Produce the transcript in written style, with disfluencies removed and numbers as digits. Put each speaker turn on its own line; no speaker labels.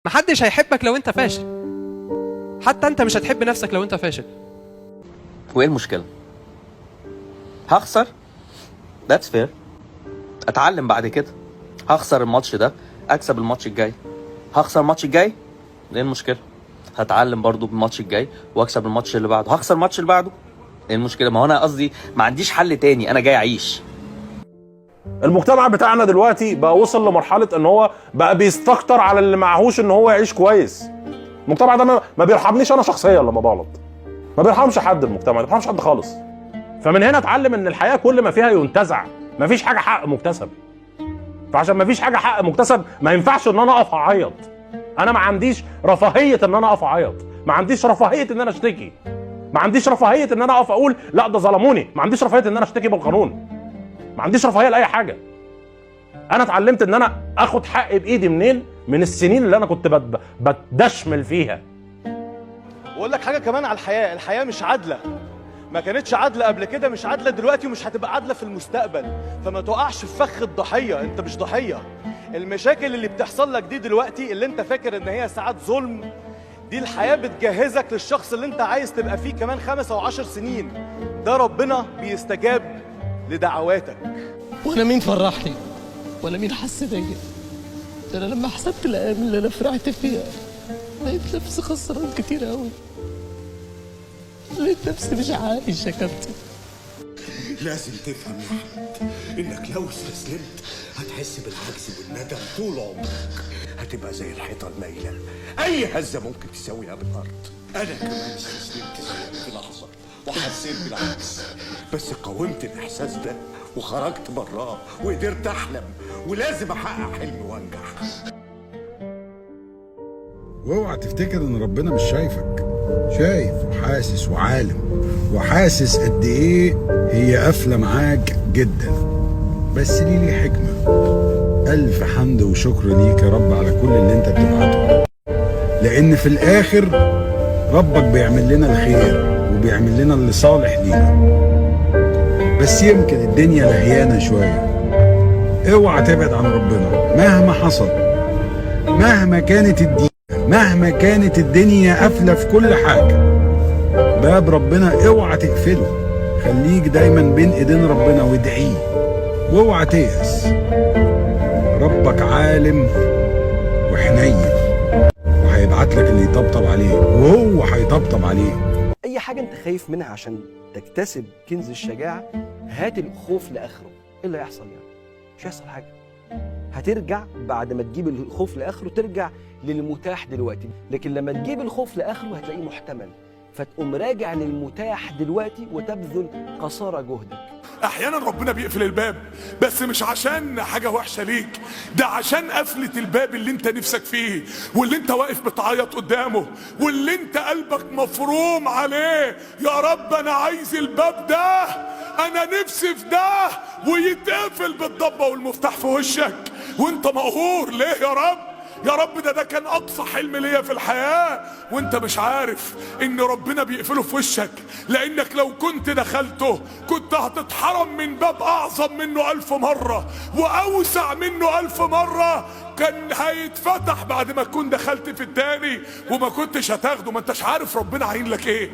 محدش هيحبك لو انت فاشل. حتى انت مش هتحب نفسك لو انت فاشل.
وايه المشكله؟ هخسر، ذاتس فير. اتعلم بعد كده. هخسر الماتش ده، اكسب الماتش الجاي. هخسر الماتش الجاي، ايه المشكله؟ هتعلم برضو بالماتش الجاي واكسب الماتش اللي بعده. هخسر الماتش اللي بعده، ايه المشكله؟ ما هو انا قصدي ما عنديش حل تاني، انا جاي اعيش.
المجتمع بتاعنا دلوقتي بقى وصل لمرحله ان هو بقى بيستكتر على اللي معهوش ان هو يعيش كويس. المجتمع ده ما بيرحمنيش انا شخصيا لما بغلط، ما بيرحمش حد. المجتمع ما بيرحمش حد خالص. فمن هنا اتعلم ان الحياه كل ما فيها ينتزع، ما فيش حاجه حق مكتسب. فعشان ما فيش حاجه حق مكتسب ما ينفعش ان انا اقف اعيط. انا ما عنديش رفاهيه ان انا اقف اعيط، ما عنديش رفاهيه ان انا اشتكي، ما عنديش رفاهيه ان انا اقف اقول لا ده ظلموني، ما عنديش رفاهيه ان انا اشتكي بالقانون، ما عنديش رفاهيه لاي حاجه. انا اتعلمت ان انا اخد حقي بايدي منين؟ من السنين اللي انا كنت بتدشمل فيها.
واقول لك حاجه كمان على الحياه مش عادله. ما كانتش عادله قبل كده، مش عادله دلوقتي، ومش هتبقى عادله في المستقبل. فما تقعش في فخ الضحيه، انت مش ضحيه. المشاكل اللي بتحصل لك دي دلوقتي اللي انت فاكر ان هي ساعات ظلم، دي الحياه بتجهزك للشخص اللي انت عايز تبقى فيه كمان 5 أو 10 سنين. ده ربنا بيستجاب لدعواتك.
وانا مين فرحني ولا مين حس بيا؟ ده انا لما حسبت الايام اللي انا فرحت فيها لقيت نفسي خسران كتير قوي. لقيت نفسي مش عايش يا كابتن.
لازم تفهم يا احمد انك لو استسلمت هتحس بالعجز والندم طول عمرك. هتبقى زي الحيطه المايله، اي هزه ممكن تساويها بالارض. انا كمان استسلمت زيك في لحظه وحسيت بالعجز، بس قاومت الاحساس ده وخرجت براه وقدرت احلم، ولازم احقق حلمي وانجح.
واوعى تفتكر ان ربنا مش شايفك، شايف وحاسس وعالم، وحاسس قد ايه هي قافله معاك جدا، بس ليه حكمه. الف حمد وشكر ليك يا رب على كل اللي انت بتبعته، لان في الاخر ربك بيعمل لنا الخير وبيعمل لنا اللي صالح لينا. بس يمكن الدنيا لهيانه شويه. اوعى تبعد عن ربنا مهما حصل، مهما كانت الدنيا، مهما كانت الدنيا قافله في كل حاجه. باب ربنا اوعى تقفله، خليك دايما بين ايدين ربنا وادعيه، واوعى تيأس. ربك عالم وحنين، وهيبعت لك اللي يطبطب عليه، وهو هيطبطب عليه.
اي حاجه انت خايف منها عشان تكتسب كنز الشجاعه، هات الخوف لاخره. ايه اللي هيحصل يعني؟ مش هيحصل حاجه. هترجع بعد ما تجيب الخوف لاخره، ترجع للمتاح دلوقتي. لكن لما تجيب الخوف لاخره هتلاقيه محتمل، فتقوم راجع للمتاح دلوقتي وتبذل قصارى جهدك.
احيانا ربنا بيقفل الباب، بس مش عشان حاجه وحشه ليك، ده عشان قفله الباب اللي انت نفسك فيه، واللي انت واقف بتعيط قدامه، واللي انت قلبك مفروم عليه. يا رب انا عايز الباب ده، انا نفسي في ده، ويتقفل بالضبه والمفتاح في وشك وانت مقهور. ليه يا رب؟ يا رب ده كان اقصى حلم ليا في الحياة، وانت مش عارف ان ربنا بيقفله في وشك، لانك لو كنت دخلته كنت هتتحرم من باب اعظم منه 1000 مرة واوسع منه 1000 مرة. كان هيتفتح بعد ما تكون دخلت في التاني وما كنتش هتاخده. ما انتش عارف ربنا عين لك ايه.